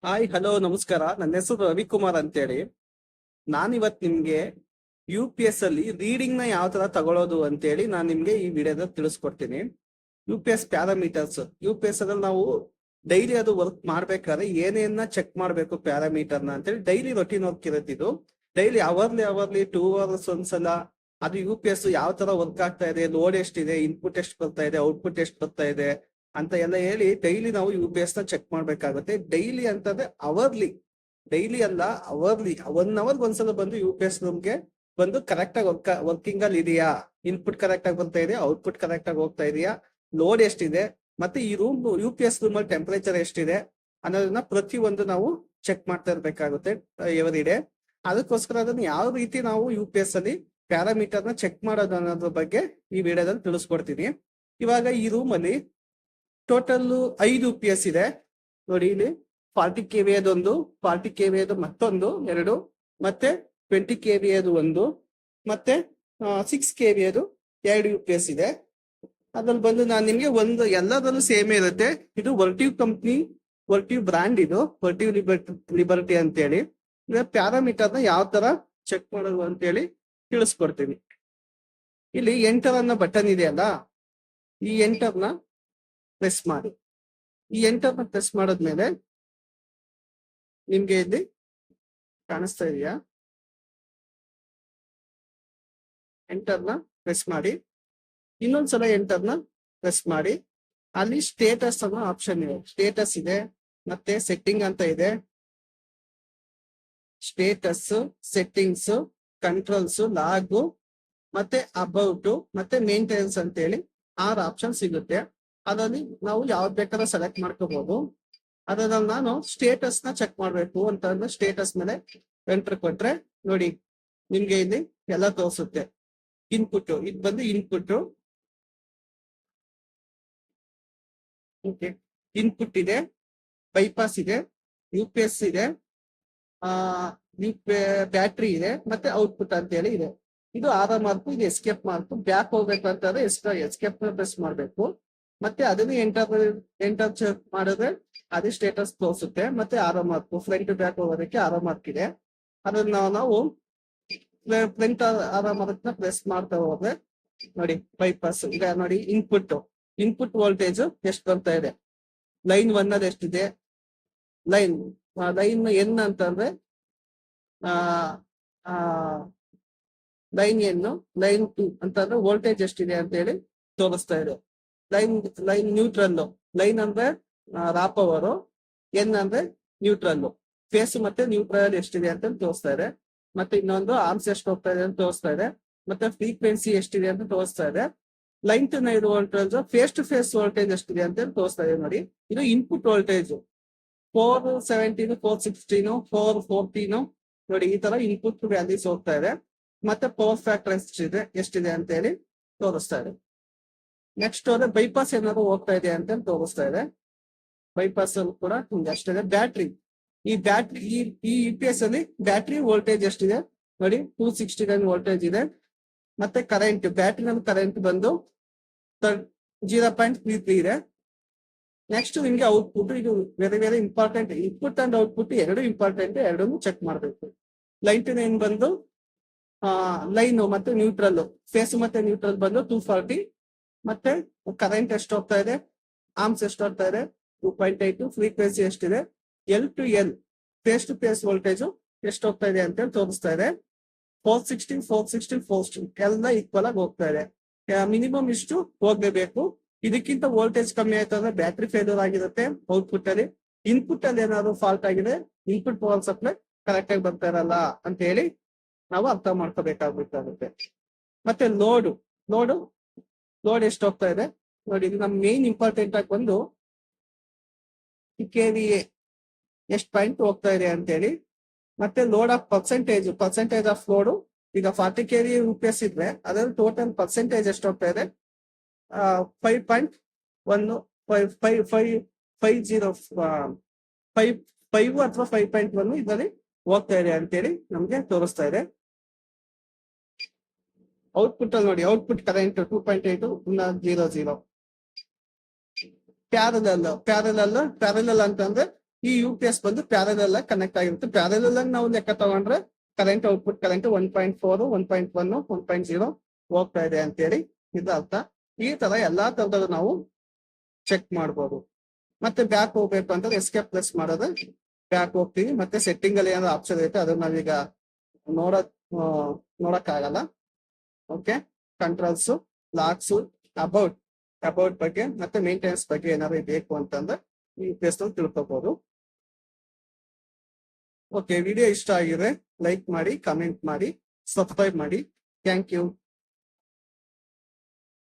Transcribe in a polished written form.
Hi hello ನಮಸ್ಕಾರ. ನನ್ನ ಹೆಸರು ರವಿಕುಮಾರ್ ಅಂತೇಳಿ. ನಾನಿವತ್ ನಿಮ್ಗೆ ಯು ಪಿ ಎಸ್ ಅಲ್ಲಿ ರೀಡಿಂಗ್ ನ ಯಾವ ತರ ತಗೊಳ್ಳೋದು ಅಂತೇಳಿ ನಾನು ನಿಮ್ಗೆ ಈ ವಿಡಿಯೋದ ತಿಳಿಸ್ಕೊಡ್ತೀನಿ. U P S parameters. U P S ಅಲ್ಲಿ ನಾವು ಡೈಲಿ ಅದು ವರ್ಕ್ ಮಾಡ್ಬೇಕಾದ್ರೆ ಏನೇನ ಚೆಕ್ ಮಾಡ್ಬೇಕು ಪ್ಯಾರಾಮೀಟರ್ ನ ಅಂತೇಳಿ ಡೈಲಿ ರೊಟೀನ್ ವರ್ಕ್ ಇರುತ್ತೆ ಇದು. ಡೈಲಿ ಅವರ್ಲಿ 2 ಅವರ್ಸ್ ಒಂದ್ಸಲ ಅದು ಯು ಪಿ ಎಸ್ ಯಾವ ತರ ವರ್ಕ್ ಆಗ್ತಾ ಇದೆ, ಲೋಡ್ ಎಷ್ಟಿದೆ, ಇನ್ಪುಟ್ ಎಷ್ಟು ಬರ್ತಾ ಇದೆ, ಔಟ್ಪುಟ್ ಎಷ್ಟು ಬರ್ತಾ ಇದೆ ಅಂತ ಎಲ್ಲ ಹೇಳಿ ಡೈಲಿ ನಾವು ಯು ಪಿ ಎಸ್ ನ ಚೆಕ್ ಮಾಡ್ಬೇಕಾಗುತ್ತೆ. ಡೈಲಿ ಅಂತಂದ್ರೆ ಅವರ್ಲಿ, ಡೈಲಿ ಅಲ್ಲ ಅವರ್ಲಿ, 1 ಅವರ್ ಒಂದ್ಸಲ ಬಂದು ಯು ಪಿ ಎಸ್ ರೂಮ್ಗೆ ಬಂದು ಕರೆಕ್ಟ್ ಆಗಿ ವರ್ಕಿಂಗ್ ಅಲ್ಲಿ ಇದೆಯಾ, ಇನ್ಪುಟ್ ಕರೆಕ್ಟ್ ಆಗಿ ಬರ್ತಾ ಇದೆಯಾ, ಔಟ್ಪುಟ್ ಕರೆಕ್ಟ್ ಆಗಿ ಹೋಗ್ತಾ ಇದೆಯಾ, ಲೋಡ್ ಎಷ್ಟಿದೆ, ಮತ್ತೆ ಈ room U P S room ಅಲ್ಲಿ ಟೆಂಪರೇಚರ್ ಎಷ್ಟಿದೆ ಅನ್ನೋದನ್ನ ಪ್ರತಿಯೊಂದು ನಾವು ಚೆಕ್ ಮಾಡ್ತಾ ಇರ್ಬೇಕಾಗುತ್ತೆ ಎವರಿ ಡೇ. ಅದಕ್ಕೋಸ್ಕರ ಅದನ್ನ ಯಾವ ರೀತಿ ನಾವು ಯು ಪಿ ಎಸ್ ಅಲ್ಲಿ ಪ್ಯಾರಾಮೀಟರ್ ನ ಚೆಕ್ ಮಾಡೋದು ಅನ್ನೋದ್ರ ಬಗ್ಗೆ ಈ ವಿಡಿಯೋದಲ್ಲಿ ತಿಳಿಸ್ಕೊಡ್ತೀನಿ. ಇವಾಗ ಈ ರೂಮ್ ಅಲ್ಲಿ ಟೋಟಲ್ 5 ಯು ಪಿ ಎಸ್ ಇದೆ ನೋಡಿ. ಇಲ್ಲಿ 40 KVA ಅದೊಂದು, 40 KVA ಅದು ಮತ್ತೊಂದು 2, ಮತ್ತೆ 20 KVA ಅದು ಒಂದು, ಮತ್ತೆ 6 KVA ಅದು 2 ಯು ಪಿ ಎಸ್ ಇದೆ. ಅದ್ರಲ್ಲಿ ಬಂದು ನಾನು ನಿಮ್ಗೆ ಒಂದು ಎಲ್ಲದರಲ್ಲೂ ಸೇಮ್ ಇರುತ್ತೆ. ಇದು ವರ್ಟಿವ್ ಕಂಪ್ನಿ, ವರ್ಟಿವ್ ಬ್ರಾಂಡ್, ಇದು ವರ್ಟಿವ್ ಲಿಬರ್ಟಿ ಅಂತೇಳಿ. ಪ್ಯಾರಾಮೀಟರ್ ನ ಯಾವ ತರ ಚೆಕ್ ಮಾಡೋದು ಅಂತೇಳಿ ತಿಳಿಸ್ಕೊಡ್ತೀನಿ. ಇಲ್ಲಿ ಎಂಟರ್ ಅನ್ನೋ ಬಟನ್ ಇದೆಯಲ್ಲ, ಈ ಎಂಟರ್ ನ ಪ್ರೆಸ್ ಮಾಡಿ. ಈ ಎಂಟರ್ ನ ಪ್ರೆಸ್ ಮಾಡಾದ್ಮೇಲೆ ನಿಮ್ಗೆ ಇಲ್ಲಿ ಕಾಣಿಸ್ತಾ ಇದೆಯಾ, ಎಂಟರ್ ನ ಪ್ರೆಸ್ ಮಾಡಿ. ಇನ್ನೊಂದ್ಸಲ ಎಂಟರ್ ನ ಪ್ರೆಸ್ ಮಾಡಿ. ಅಲ್ಲಿ ಸ್ಟೇಟಸ್ ಅನ್ನೋ ಆಪ್ಷನ್ ಇದೆ, ಸ್ಟೇಟಸ್ ಇದೆ, ಮತ್ತೆ ಸೆಟ್ಟಿಂಗ್ ಅಂತ ಇದೆ. ಸ್ಟೇಟಸ್, ಸೆಟ್ಟಿಂಗ್ಸ್, ಕಂಟ್ರೋಲ್ಸ್, ಲಾಗು, ಮತ್ತೆ ಅಬೌಟ್, ಮತ್ತೆ ಮೇಂಟೆನೆನ್ಸ್ ಅಂತ ಹೇಳಿ 6 ಆಪ್ಷನ್ ಸಿಗುತ್ತೆ. ಅದರಲ್ಲಿ ನಾವು ಯಾವ್ದು ಬೇಕಾದ್ರೂ ಸೆಲೆಕ್ಟ್ ಮಾಡ್ಕೋಬಹುದು. ಅದ್ರಲ್ಲಿ ನಾನು ಸ್ಟೇಟಸ್ ನ ಚೆಕ್ ಮಾಡ್ಬೇಕು ಅಂತ ಅಂದ್ರೆ ಸ್ಟೇಟಸ್ ಮೇಲೆ ಎಂಟರ್ ಕೊಟ್ರೆ ನೋಡಿ ನಿಮ್ಗೆ ಇಲ್ಲಿ ಎಲ್ಲ ತೋರಿಸುತ್ತೆ. ಇನ್ಪುಟ್, ಇದು ಬಂದು ಇನ್ಪುಟ್. ಓಕೆ, ಇನ್ಪುಟ್ ಇದೆ, ಬೈಪಾಸ್ ಇದೆ, ಯು ಪಿ ಎಸ್ ಇದೆ, ಬ್ಯಾಟ್ರಿ ಇದೆ, ಮತ್ತೆ ಔಟ್ಪುಟ್ ಅಂತ ಹೇಳಿ ಇದೆ. ಇದು ಆರ್ ಮಾರ್ಕ್, ಇದು ಎಸ್ಕೇಪ್ ಮಾರ್ಕ್. ಬ್ಯಾಕ್ ಹೋಗ್ಬೇಕು ಅಂತಂದ್ರೆ ಎಸ್ಕೇಪ್ ಪ್ರೆಸ್ ಮಾಡ್ಬೇಕು. ಮತ್ತೆ ಅದನ್ನ ಎಂಟರ್ ಚೆಕ್ ಮಾಡಿದ್ರೆ ಅದೇ ಸ್ಟೇಟಸ್ ತೋರಿಸುತ್ತೆ. ಮತ್ತೆ ಆರೋ ಮಾರ್ಕ್, ಫ್ರಂಟ್ ಬ್ಯಾಕ್ ಹೋಗೋದಕ್ಕೆ ಆರೋ ಮಾರ್ಕ್ ಇದೆ. ಅದನ್ನ ನಾವು ಫ್ರಂಟ್ ಆರೋ ಮಾರ್ಕ್ ನ ಪ್ರೆಸ್ ಮಾಡ್ತಾ ಹೋದ್ರೆ ನೋಡಿ ಬೈಪಾಸ್. ಈಗ ನೋಡಿ ಇನ್ಪುಟ್ ವೋಲ್ಟೇಜ್ ಎಷ್ಟು ಬರ್ತಾ ಇದೆ, ಲೈನ್ 1 ಅಲ್ಲಿ ಎಷ್ಟಿದೆ, ಲೈನ್ ಎನ್ ಅಂತಂದ್ರೆ ಲೈನ್ ಎನ್ನು, ಲೈನ್ 2 ಅಂತಂದ್ರೆ ವೋಲ್ಟೇಜ್ ಎಷ್ಟಿದೆ ಅಂತ ಹೇಳಿ ತೋರಿಸ್ತಾ ಇದೆ. ಲೈನ್ ನ್ಯೂಟ್ರಲ್, ಲೈನ್ ಅಂದ್ರೆ ರಾ ಪವರ್, ಎನ್ ಅಂದ್ರೆ ನ್ಯೂಟ್ರಲ್, ಫೇಸ್ ಮತ್ತೆ ನ್ಯೂಟ್ರಲ್ ಎಷ್ಟಿದೆ ಅಂತ ತೋರಿಸ್ತಾ ಇದೆ. ಮತ್ತೆ ಇನ್ನೊಂದು ಆರ್ಮ್ಸ್ ಎಷ್ಟು ಹೋಗ್ತಾ ಇದೆ ಅಂತ ತೋರಿಸ್ತಾ ಇದೆ. ಮತ್ತೆ ಫ್ರೀಕ್ವೆನ್ಸಿ ಎಷ್ಟಿದೆ ಅಂತ ತೋರಿಸ್ತಾ ಇದೆ. Line to line voltage, phase to phase voltage ಎಷ್ಟಿದೆ ಅಂತ ತೋರಿಸ್ತಾ ಇದೆ. ನೋಡಿ ಇದು ಇನ್ಪುಟ್ ವೋಲ್ಟೇಜ್ 417, 416, 414 ನೋಡಿ ಈ ತರ ಇನ್ಪುಟ್ ವ್ಯಾಲ್ಯೂಸ್ ಹೋಗ್ತಾ ಇದೆ. ಮತ್ತೆ ಪವರ್ ಫ್ಯಾಕ್ಟರ್ ಎಷ್ಟಿದೆ ಅಂತ ಹೇಳಿ ತೋರಿಸ್ತಾ ಇದೆ. ನೆಕ್ಸ್ಟ್ ಹೋದ್ರೆ ಬೈಪಾಸ್ ಏನಾದ್ರು ಹೋಗ್ತಾ ಇದೆ ಅಂತ ತೋರಿಸ್ತಾ ಇದೆ. ಬೈಪಾಸ್ ಅಲ್ಲಿ ಕೂಡ ನಿಮ್ಗೆ ಅಷ್ಟಿದೆ. ಬ್ಯಾಟ್ರಿ, ಈ ಯು ಪಿ ಎಸ್ ಅಲ್ಲಿ ಬ್ಯಾಟ್ರಿ ವೋಲ್ಟೇಜ್ ಎಷ್ಟಿದೆ ನೋಡಿ, 269 ವೋಲ್ಟೇಜ್ ಇದೆ. ಮತ್ತೆ ಕರೆಂಟ್, ಬ್ಯಾಟ್ರಿನಲ್ಲಿ ಕರೆಂಟ್ ಬಂದು 0.33 ಇದೆ. ನೆಕ್ಸ್ಟ್ ನಿಮ್ಗೆ ಔಟ್ಪುಟ್, ಇದು very important. Input and output ಎರಡು ಇಂಪಾರ್ಟೆಂಟ್, ಎರಡನ್ನು ಚೆಕ್ ಮಾಡ್ಬೇಕು. ಲೈನ್ ಟು ಲೈನ್ ಬಂದು ಲೈನ್ ಮತ್ತೆ ನ್ಯೂಟ್ರಲ್, ಫೇಸ್ ಮತ್ತೆ ನ್ಯೂಟ್ರಲ್ ಬಂದು 240. ಮತ್ತೆ ಕರೆಂಟ್ ಎಷ್ಟು ಹೋಗ್ತಾ ಇದೆ, ಆರ್ಮ್ಸ್ ಎಷ್ಟು ಹೋಗ್ತಾ ಇದೆ 2.8, ಫ್ರೀಕ್ವೆನ್ಸಿ ಎಷ್ಟಿದೆ, L to L phase to phase voltage ಎಷ್ಟು ಹೋಗ್ತಾ ಇದೆ ಅಂತ ತೋರಿಸ್ತಾ ಇದೆ. 416 ಎಲ್ಲ ಈಕ್ವಲ್ ಆಗಿ ಹೋಗ್ತಾ ಇದೆ. ಮಿನಿಮಮ್ ಇಷ್ಟು ಹೋಗ್ಲೇಬೇಕು. ಇದಕ್ಕಿಂತ ವೋಲ್ಟೇಜ್ ಕಮ್ಮಿ ಆಯ್ತು ಅಂದ್ರೆ ಬ್ಯಾಟ್ರಿ ಫೇಲ್ಯೂರ್ ಆಗಿರುತ್ತೆ. ಔಟ್ಪುಟ್ ಅಲ್ಲಿ, ಇನ್ಪುಟ್ ಅಲ್ಲಿ ಏನಾದ್ರು ಫಾಲ್ಟ್ ಆಗಿದೆ, ಇನ್ಪುಟ್ ಪವರ್ ಸಪ್ಲೈ ಕರೆಕ್ಟ್ ಆಗಿ ಬರ್ತಾ ಇರಲ್ಲ ಅಂತ ಹೇಳಿ ನಾವು ಅರ್ಥ ಮಾಡ್ಕೋಬೇಕಾಗುತ್ತೆ. ಮತ್ತೆ ಲೋಡ್ ಎಷ್ಟು ಹೋಗ್ತಾ ಇದೆ ನೋಡಿ. ಇದು ನಮ್ ಮೇನ್ ಇಂಪಾರ್ಟೆಂಟ್ ಆಗಿ ಬಂದು KVA ಎಷ್ಟು ಪಾಯಿಂಟ್ ಹೋಗ್ತಾ ಇದೆ ಅಂತ ಹೇಳಿ. ಮತ್ತೆ load of percentage off load. ಈಗ 40 KVA ಯು ಪಿ ಎಸ್ ಇದ್ರೆ ಅದ್ರಲ್ಲಿ ಟೋಟಲ್ ಪರ್ಸೆಂಟೇಜ್ ಎಷ್ಟು ಹೋಗ್ತಾ ಇದೆ, 5.50 ಅಥವಾ 5.1 ಇದರಲ್ಲಿ ಹೋಗ್ತಾ ಇದೆ ಅಂತೇಳಿ ನಮ್ಗೆ ತೋರಿಸ್ತಾ ಇದೆ. ಔಟ್ಪುಟ್ ಅಲ್ಲಿ ನೋಡಿ, ಔಟ್ಪುಟ್ ಕರೆಂಟ್ 2.8 00. ಪ್ಯಾರಲಲ್ ಅಂತಂದ್ರೆ ಈ ಯು ಪಿ ಎಸ್ ಬಂದು ಪ್ಯಾರಲಲ್ ಆಗಿ ಕನೆಕ್ಟ್ ಆಗಿರುತ್ತೆ. ಪ್ಯಾರಲಲ್ ಆಗಿ ನಾವು ಲೆಕ್ಕ ತಗೊಂಡ್ರೆ ಕರೆಂಟ್ ಔಟ್ಪುಟ್ ಕರೆಂಟ್ 1.4 1.1 1.0 ಹೋಗ್ತಾ ಇದೆ ಅಂತೇಳಿ ಇದು ಅರ್ಥ. ಈ ತರ ಎಲ್ಲಾ ತರದಲ್ಲೂ ನಾವು ಚೆಕ್ ಮಾಡ್ಬೋದು. ಮತ್ತೆ ಬ್ಯಾಕ್ ಹೋಗ್ಬೇಕು ಅಂತಂದ್ರೆ ಎಸ್ಕೇಪ್ ಪ್ರೆಸ್ ಮಾಡೋದು ಬ್ಯಾಕ್ ಹೋಗ್ತೀವಿ. ಮತ್ತೆ ಸೆಟ್ಟಿಂಗ್ ಅಲ್ಲಿ ಏನಾದ್ರು ಆಪ್ಷನ್ ಇರುತ್ತೆ ಅದನ್ನ ನಾವೀಗ ನೋಡಕ್ ಆಗಲ್ಲ. ಓಕೆ, ಕಂಟ್ರೋಲ್ಸ್, ಲಾಕ್ಸ್, ಅಬೌಟ್ ಬಗ್ಗೆ ಮತ್ತೆ ಮೇಂಟೆನೆನ್ಸ್ ಬಗ್ಗೆ ಏನಾದ್ರು ಬೇಕು ಅಂತಂದ್ರೆ ಈ ಪ್ಲೇಸ್ ನಲ್ಲಿ ತಿಳ್ಕೊಬಹುದು. ಓಕೆ, ವಿಡಿಯೋ ಇಷ್ಟ ಆಗಿದ್ರೆ ಲೈಕ್ ಮಾಡಿ, ಕಮೆಂಟ್ ಮಾಡಿ, ಸಬ್ಸ್ಕ್ರೈಬ್ ಮಾಡಿ. Thank you.